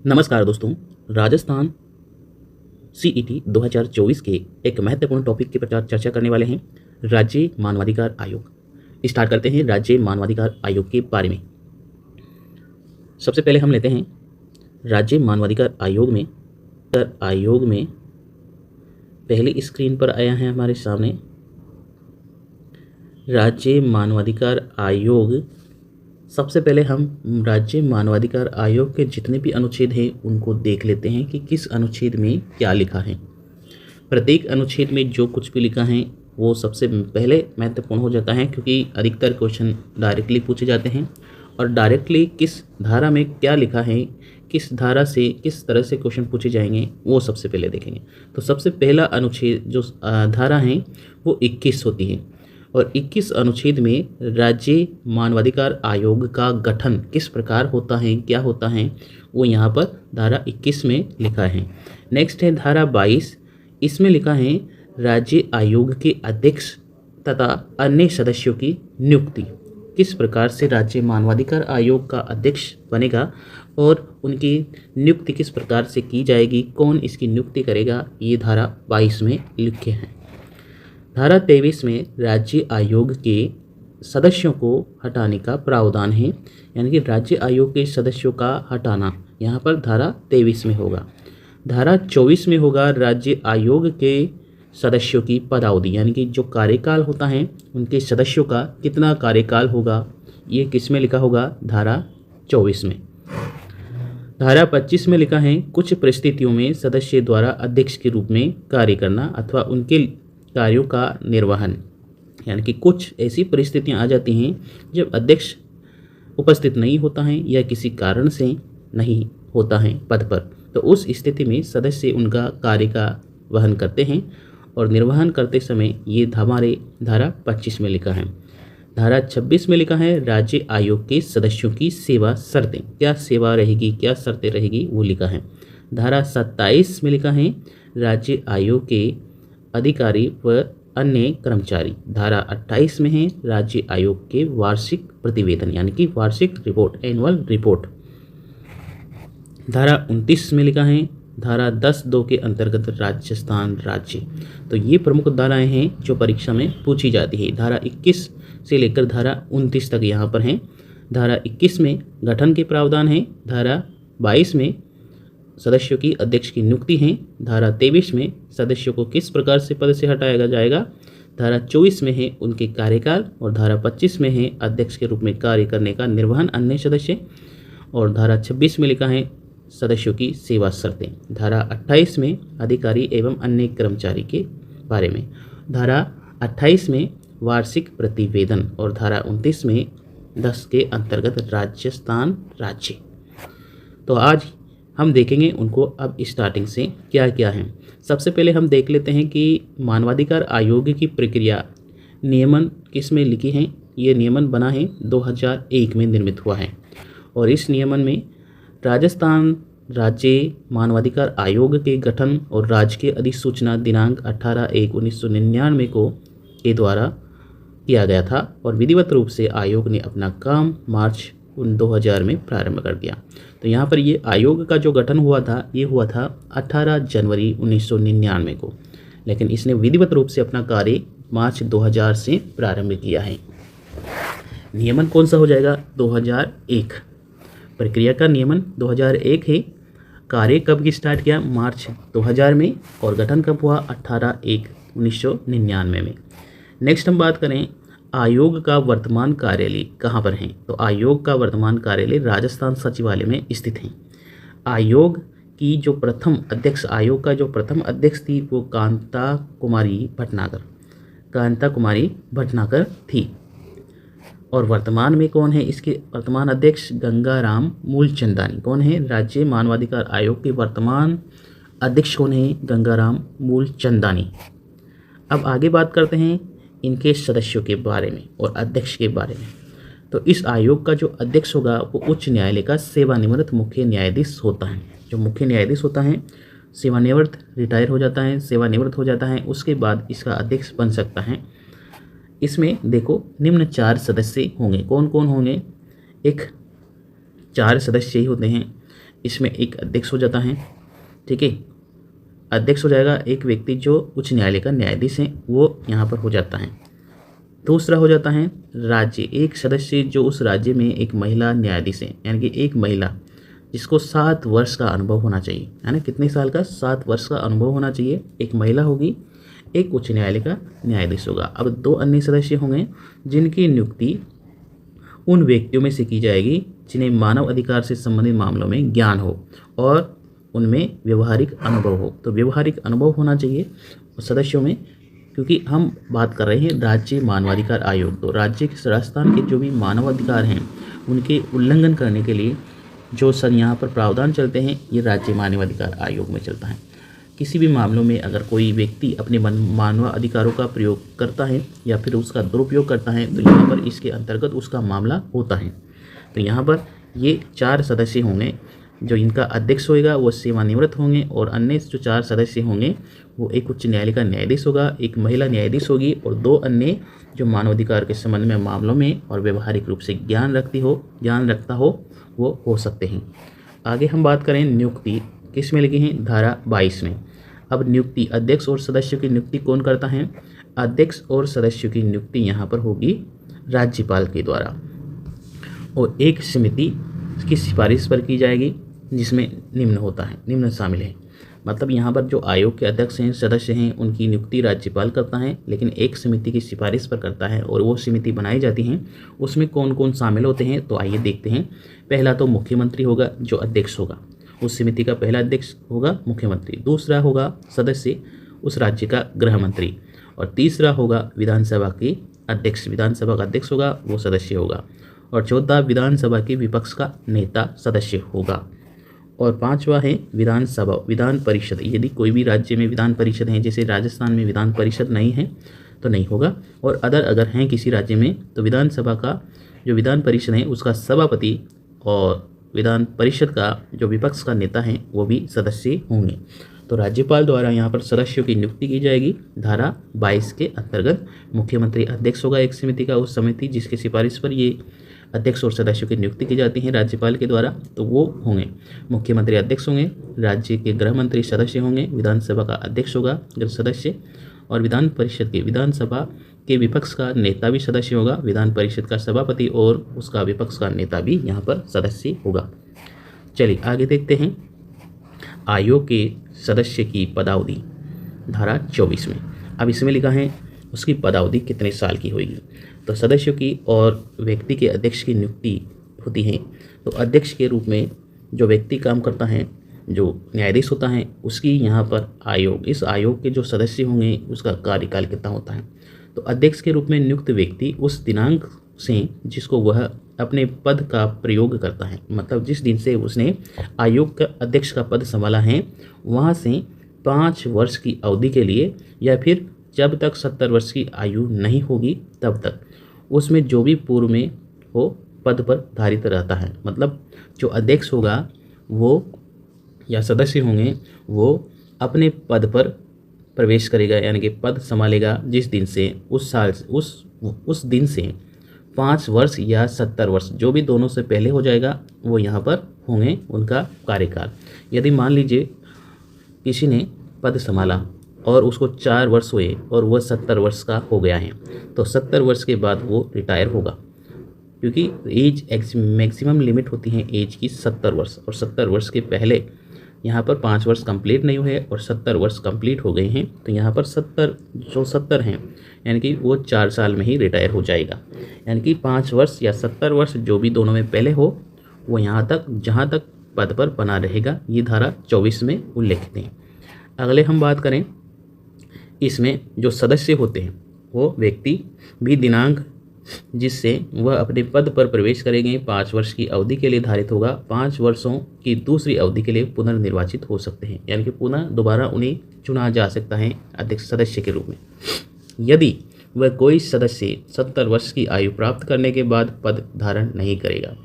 नमस्कार दोस्तों। राजस्थान सीईटी 2024 के एक महत्वपूर्ण टॉपिक के प्रचार चर्चा करने वाले हैं, राज्य मानवाधिकार आयोग। स्टार्ट करते हैं राज्य मानवाधिकार आयोग के बारे में। सबसे पहले हम लेते हैं राज्य मानवाधिकार आयोग में पहली स्क्रीन पर आया है हमारे सामने राज्य मानवाधिकार आयोग। सबसे पहले हम राज्य मानवाधिकार आयोग के जितने भी अनुच्छेद हैं उनको देख लेते हैं कि किस अनुच्छेद में क्या लिखा है। प्रत्येक अनुच्छेद में जो कुछ भी लिखा है वो सबसे पहले महत्वपूर्ण हो जाता है, क्योंकि अधिकतर क्वेश्चन डायरेक्टली पूछे जाते हैं और डायरेक्टली किस धारा में क्या लिखा है, किस धारा से किस तरह से क्वेश्चन पूछे जाएंगे वो सबसे पहले देखेंगे। तो सबसे पहला अनुच्छेद जो धारा है वो 21 होती है और 21 अनुच्छेद में राज्य मानवाधिकार आयोग का गठन किस प्रकार होता है, क्या होता है, वो यहाँ पर धारा 21 में लिखा है। नेक्स्ट है धारा 22। इसमें लिखा है राज्य आयोग के अध्यक्ष तथा अन्य सदस्यों की नियुक्ति। किस प्रकार से राज्य मानवाधिकार आयोग का अध्यक्ष बनेगा और उनकी नियुक्ति किस प्रकार से की जाएगी, कौन इसकी नियुक्ति करेगा, ये धारा 22 में लिखे हैं। धारा 23 में राज्य आयोग के सदस्यों को हटाने का प्रावधान है, यानी कि राज्य आयोग के सदस्यों का हटाना यहाँ पर धारा 23 में होगा। धारा 24 में होगा राज्य आयोग के सदस्यों की पदावधि, यानी कि जो कार्यकाल होता है उनके सदस्यों का कितना कार्यकाल होगा, ये किस में लिखा होगा, धारा 24 में। धारा 25 में लिखा है कुछ परिस्थितियों में सदस्य द्वारा अध्यक्ष के रूप में कार्य करना अथवा उनके कार्यों का निर्वहन, यानी कि कुछ ऐसी परिस्थितियां आ जाती हैं जब अध्यक्ष उपस्थित नहीं होता है या किसी कारण से नहीं होता है पद पर, तो उस स्थिति में सदस्य उनका कार्य का वहन करते हैं और निर्वहन करते समय ये हमारे धारा 25 में लिखा है। धारा 26 में लिखा है राज्य आयोग के सदस्यों की सेवा शर्तें, क्या सेवा रहेगी, क्या शर्तें रहेगी, वो लिखा है। धारा 27 में लिखा है राज्य आयोग के अधिकारी व अन्य कर्मचारी। धारा 28 में है राज्य आयोग के वार्षिक प्रतिवेदन, यानी कि वार्षिक रिपोर्ट, एनुअल रिपोर्ट। धारा 29 में लिखा है धारा 10(2) के अंतर्गत राजस्थान राज्य। तो ये प्रमुख धाराएं हैं जो परीक्षा में पूछी जाती है। धारा 21 से लेकर धारा 29 तक यहाँ पर हैं। धारा 21 में गठन के प्रावधान है। धारा 22 में सदस्यों की अध्यक्ष की नियुक्ति है। धारा 23 में सदस्यों को किस प्रकार से पद से हटाया जाएगा। धारा 24 में है उनके कार्यकाल और धारा 25 में है अध्यक्ष के रूप में कार्य करने का निर्वहन अन्य सदस्य, और धारा 26 में लिखा है सदस्यों की सेवा शर्तें। धारा 28 में अधिकारी एवं अन्य कर्मचारी के बारे में। धारा 28 में वार्षिक प्रतिवेदन और धारा 29 में 10 के अंतर्गत राजस्थान राज्य। तो आज हम देखेंगे उनको अब स्टार्टिंग से क्या क्या है। सबसे पहले हम देख लेते हैं कि मानवाधिकार आयोग की प्रक्रिया नियमन किस में लिखी है। ये नियमन बना है 2001 में निर्मित हुआ है और इस नियमन में राजस्थान राज्य मानवाधिकार आयोग के गठन और राजकीय अधिसूचना दिनांक 18/1/1999 को के द्वारा किया गया था और विधिवत रूप से आयोग ने अपना काम मार्च 2000 में प्रारंभ कर दिया। तो यहाँ पर ये आयोग का जो गठन हुआ था ये हुआ था 18 जनवरी 1999 को, लेकिन इसने विधिवत रूप से अपना कार्य मार्च 2000 से प्रारंभ किया है। नियमन कौन सा हो जाएगा, 2001। प्रक्रिया का नियमन 2001 है। कार्य कब की स्टार्ट किया, मार्च 2000 में, और गठन कब हुआ, 18/1/1999 में। नेक्स्ट हम बात करें आयोग का वर्तमान कार्यालय कहाँ पर है। तो आयोग का वर्तमान कार्यालय राजस्थान सचिवालय में स्थित है। आयोग की जो प्रथम अध्यक्ष थी वो कांता कुमारी भटनागर थी। और वर्तमान में कौन है, इसके वर्तमान अध्यक्ष गंगाराम मूलचंदानी। कौन है, राज्य मानवाधिकार आयोग के वर्तमान अध्यक्ष कौन है, गंगाराम मूलचंदानी। अब आगे बात करते हैं इनके सदस्यों के बारे में और अध्यक्ष के बारे में। तो इस आयोग का जो अध्यक्ष होगा वो उच्च न्यायालय का सेवानिवृत्त मुख्य न्यायाधीश होता है। जो मुख्य न्यायाधीश होता है सेवानिवृत्त, रिटायर हो जाता है, सेवानिवृत्त हो जाता है, उसके बाद इसका अध्यक्ष बन सकता है। इसमें देखो निम्न 4 सदस्य होंगे। कौन कौन होंगे, एक 4 सदस्य ही होते हैं। इसमें एक अध्यक्ष हो जाता है, ठीक है। अध्यक्ष हो जाएगा एक व्यक्ति जो उच्च न्यायालय का न्यायाधीश है, वो यहाँ पर हो जाता है। दूसरा हो जाता है राज्य, एक सदस्य जो उस राज्य में एक महिला न्यायाधीश है, यानी कि एक महिला जिसको 7 वर्ष का अनुभव होना चाहिए, है ना। कितने साल का? 7 वर्ष का अनुभव होना चाहिए। एक महिला होगी, एक उच्च न्यायालय का न्यायाधीश होगा। अब 2 अन्य सदस्य होंगे जिनकी नियुक्ति उन व्यक्तियों में से की जाएगी जिन्हें मानव अधिकार से संबंधित मामलों में ज्ञान हो और उनमें व्यवहारिक अनुभव हो। तो व्यवहारिक अनुभव होना चाहिए सदस्यों में, क्योंकि हम बात कर रहे हैं राज्य मानवाधिकार आयोग। तो राज्य के राजस्थान के जो भी मानवाधिकार हैं उनके उल्लंघन करने के लिए जो सर यहाँ पर प्रावधान चलते हैं, ये राज्य मानवाधिकार आयोग में चलता है। किसी भी मामलों में अगर कोई व्यक्ति अपने मानव अधिकारों का प्रयोग करता है या फिर उसका दुरुपयोग करता है, तो यहाँ पर इसके अंतर्गत उसका मामला होता है। तो यहाँ पर ये 4 सदस्य होंगे, जो इनका अध्यक्ष होगा वो सेवानिवृत्त होंगे, और अन्य जो 4 सदस्य होंगे वो एक उच्च न्यायालय का न्यायाधीश होगा, एक महिला न्यायाधीश होगी, और 2 अन्य जो मानवाधिकार के संबंध में मामलों में और व्यवहारिक रूप से ज्ञान रखता हो वो हो सकते हैं। आगे हम बात करें नियुक्ति किस में लगी है, धारा 22 में। अब नियुक्ति, अध्यक्ष और सदस्यों की नियुक्ति कौन करता है? अध्यक्ष और सदस्यों की नियुक्ति यहाँ पर होगी राज्यपाल के द्वारा, और एक समिति की सिफारिश पर की जाएगी जिसमें निम्न शामिल है। मतलब यहाँ पर जो आयोग के अध्यक्ष हैं, सदस्य हैं, उनकी नियुक्ति राज्यपाल करता है, लेकिन एक समिति की सिफारिश पर करता है, और वो समिति बनाई जाती हैं। उसमें कौन कौन शामिल होते हैं, तो आइए देखते हैं। पहला तो मुख्यमंत्री होगा जो अध्यक्ष होगा, उस समिति का पहला अध्यक्ष होगा मुख्यमंत्री। दूसरा होगा सदस्य उस राज्य का गृह मंत्री, और तीसरा होगा विधानसभा के अध्यक्ष, विधानसभा का अध्यक्ष होगा वो सदस्य होगा, और चौथा विधानसभा के विपक्ष का नेता सदस्य होगा, और 5वां है विधान परिषद। यदि कोई भी राज्य में विधान परिषद है, जैसे राजस्थान में विधान परिषद नहीं है तो नहीं होगा, और अगर हैं किसी राज्य में तो विधानसभा का जो विधान परिषद है उसका सभापति और विधान परिषद का जो विपक्ष का नेता है वो भी सदस्य होंगे। तो राज्यपाल द्वारा यहाँ पर सदस्यों की नियुक्ति की जाएगी। धारा 22 के अंतर्गत मुख्यमंत्री अध्यक्ष होगा एक समिति का, उस समिति जिसकी सिफारिश पर ये अध्यक्ष और सदस्यों की नियुक्ति की जाती है राज्यपाल के द्वारा, तो वो होंगे मुख्यमंत्री अध्यक्ष होंगे, राज्य के गृह मंत्री सदस्य होंगे, विधानसभा का अध्यक्ष होगा सदस्य, और विधानसभा के विपक्ष का नेता भी सदस्य होगा, विधान परिषद का सभापति और उसका विपक्ष का नेता भी यहाँ पर सदस्य होगा। चलिए आगे देखते हैं आयोग के सदस्य की पदावधि, धारा 24 में। अब इसमें लिखा है उसकी पदावधि कितने साल की होगी। तो सदस्यों की और व्यक्ति के अध्यक्ष की नियुक्ति होती है, तो अध्यक्ष के रूप में जो व्यक्ति काम करता है, जो न्यायाधीश होता है, उसकी यहाँ पर इस आयोग के जो सदस्य होंगे उसका कार्यकाल कितना होता है। तो अध्यक्ष के रूप में नियुक्त व्यक्ति उस दिनांक से जिसको वह अपने पद का प्रयोग करता है, मतलब जिस दिन से उसने आयोग का अध्यक्ष का पद संभाला है, वहाँ से 5 वर्ष की अवधि के लिए, या फिर जब तक 70 वर्ष की आयु नहीं होगी तब तक, उसमें जो भी पूर्व में हो पद पर धारित रहता है। मतलब जो अध्यक्ष होगा वो या सदस्य होंगे वो अपने पद पर प्रवेश करेगा, यानी कि पद संभालेगा जिस दिन से उस दिन से 5 वर्ष या 70 वर्ष, जो भी दोनों से पहले हो जाएगा वो यहाँ पर होंगे उनका कार्यकाल। यदि मान लीजिए किसी ने पद संभाला और उसको 4 वर्ष हुए और वह 70 वर्ष का हो गया है, तो 70 वर्ष के बाद वो रिटायर होगा, क्योंकि एज मैक्सिमम लिमिट होती है एज की 70 वर्ष, और 70 वर्ष के पहले यहाँ पर 5 वर्ष कंप्लीट नहीं हुए और 70 वर्ष कंप्लीट हो गए हैं, तो यहाँ पर 70 हैं, यानी कि वो 4 साल में ही रिटायर हो जाएगा। यानी कि 5 वर्ष या 70 वर्ष जो भी दोनों में पहले हो वो जहाँ तक पद पर बना रहेगा। ये धारा 24 में उल्लेखित है। अगले हम बात करें, इसमें जो सदस्य होते हैं वो व्यक्ति भी दिनांक जिससे वह अपने पद पर प्रवेश करेंगे 5 वर्ष की अवधि के लिए धारित होगा, 5 वर्षों की दूसरी अवधि के लिए पुनर्निर्वाचित हो सकते हैं, यानी कि पुनः दोबारा उन्हें चुना जा सकता है अध्यक्ष सदस्य के रूप में। यदि वह कोई सदस्य 70 वर्ष की आयु प्राप्त करने के बाद पद धारण नहीं करेगा,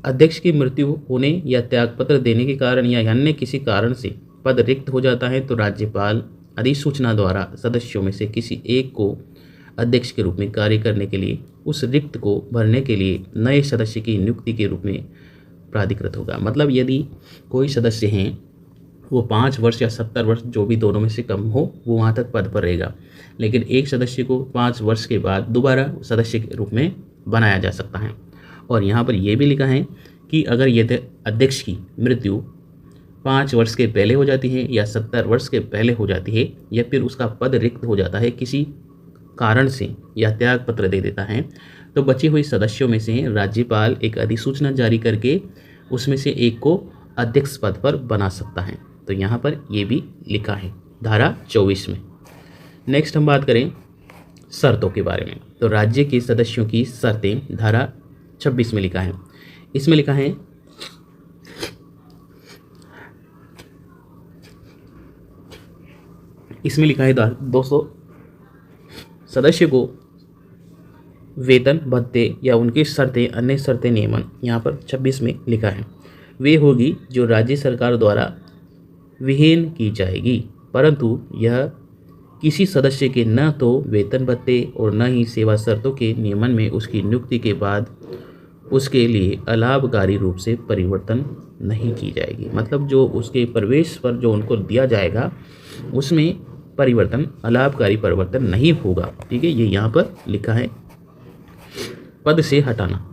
अध्यक्ष की मृत्यु होने या त्यागपत्र देने के कारण या अन्य किसी कारण से पद रिक्त हो जाता है, तो राज्यपाल अधिसूचना द्वारा सदस्यों में से किसी एक को अध्यक्ष के रूप में कार्य करने के लिए उस रिक्त को भरने के लिए नए सदस्य की नियुक्ति के रूप में प्राधिकृत होगा। मतलब यदि कोई सदस्य हैं वो 5 वर्ष या 70 वर्ष जो भी दोनों में से कम हो वो वहाँ तक पद पर रहेगा, लेकिन एक सदस्य को 5 वर्ष के बाद दोबारा सदस्य के रूप में बनाया जा सकता है। और यहाँ पर यह भी लिखा है कि अगर यदि अध्यक्ष की मृत्यु 5 वर्ष के पहले हो जाती है या 70 वर्ष के पहले हो जाती है या फिर उसका पद रिक्त हो जाता है किसी कारण से या त्याग पत्र दे देता है, तो बची हुई सदस्यों में से राज्यपाल एक अधिसूचना जारी करके उसमें से एक को अध्यक्ष पद पर बना सकता है। तो यहाँ पर ये भी लिखा है धारा 24 में। नेक्स्ट हम बात करें शर्तों के बारे में। तो राज्य के सदस्यों की शर्तें धारा 26 में लिखा है। इसमें लिखा है दोस्तों, सदस्य को वेतन भत्ते या उनकी शर्तें अन्य शर्तें नियमन यहाँ पर 26 में लिखा है वे होगी जो राज्य सरकार द्वारा विहीन की जाएगी, परंतु यह किसी सदस्य के न तो वेतन भत्ते और न ही सेवा शर्तों के नियमन में उसकी नियुक्ति के बाद उसके लिए अलाभकारी रूप से परिवर्तन नहीं की जाएगी। मतलब जो उसके प्रवेश पर जो उनको दिया जाएगा उसमें परिवर्तन, अलाभकारी परिवर्तन नहीं होगा। ठीक है, ये यहाँ पर लिखा है। पद से हटाना,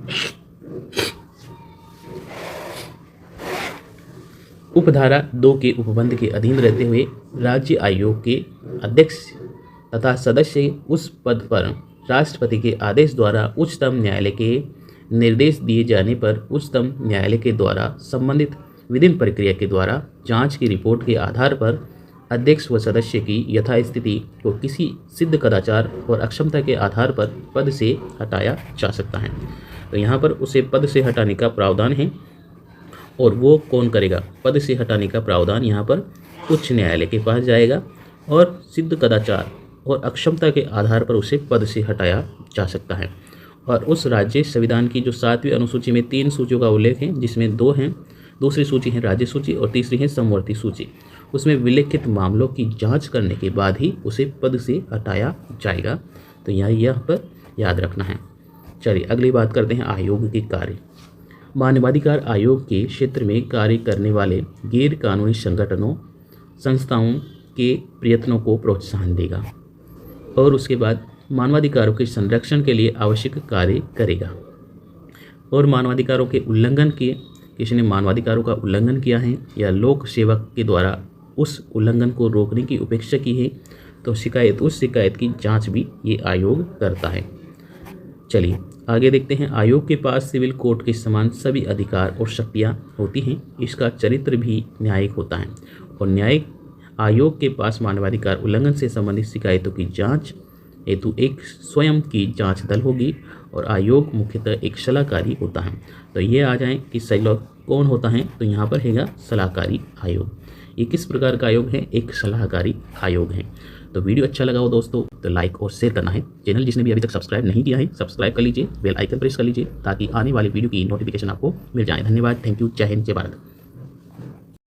उपधारा 2 के उपबंध के अधीन रहते हुए राज्य आयोग के अध्यक्ष तथा सदस्य उस पद पर राष्ट्रपति के आदेश द्वारा उच्चतम न्यायालय के निर्देश दिए जाने पर उच्चतम न्यायालय के द्वारा संबंधित विधिन प्रक्रिया के द्वारा जांच की रिपोर्ट के आधार पर अध्यक्ष व सदस्य की यथास्थिति को किसी सिद्ध कदाचार और अक्षमता के आधार पर पद से हटाया जा सकता है। तो यहाँ पर उसे पद से हटाने का प्रावधान है, और वो कौन करेगा? पद से हटाने का प्रावधान यहाँ पर उच्च न्यायालय के पास जाएगा और सिद्ध कदाचार और अक्षमता के आधार पर उसे पद से हटाया जा सकता है। और उस राज्य संविधान की जो 7वीं अनुसूची में 3 सूचियों का उल्लेख है, जिसमें 2 हैं, दूसरी सूची है राज्य सूची और तीसरी है समवर्ती सूची, उसमें विलिखित मामलों की जांच करने के बाद ही उसे पद से हटाया जाएगा। तो यहाँ पर याद रखना है। चलिए अगली बात करते हैं आयोग के कार्य। मानवाधिकार आयोग के क्षेत्र में कार्य करने वाले गैर कानूनी संगठनों संस्थाओं के प्रयत्नों को प्रोत्साहन देगा और उसके बाद मानवाधिकारों के संरक्षण के लिए आवश्यक कार्य करेगा। और मानवाधिकारों के उल्लंघन के किसी ने मानवाधिकारों का उल्लंघन किया है या लोक सेवक के द्वारा उस उल्लंघन को रोकने की उपेक्षा की है तो उस शिकायत की जांच भी ये आयोग करता है। चलिए आगे देखते हैं। आयोग के पास सिविल कोर्ट के समान सभी अधिकार और शक्तियाँ होती हैं। इसका चरित्र भी न्यायिक होता है और न्यायिक आयोग के पास मानवाधिकार उल्लंघन से संबंधित शिकायतों की जांच हेतु एक स्वयं की जांच दल होगी और आयोग मुख्यतः एक सलाहकारी होता है। तो ये आ जाएं कि कौन होता है, तो यहाँ पर हैगा सलाहकारी आयोग। ये किस प्रकार का आयोग है? एक सलाहकारी आयोग है। तो वीडियो अच्छा लगा हो दोस्तों तो लाइक और शेयर करना है। चैनल जिसने भी अभी तक सब्सक्राइब नहीं किया है सब्सक्राइब कर लीजिए, बेल आइकन प्रेस कर लीजिए ताकि आने वाली वीडियो की नोटिफिकेशन आपको मिल जाए। धन्यवाद, थैंक यू, जय हिंद, जय भारत।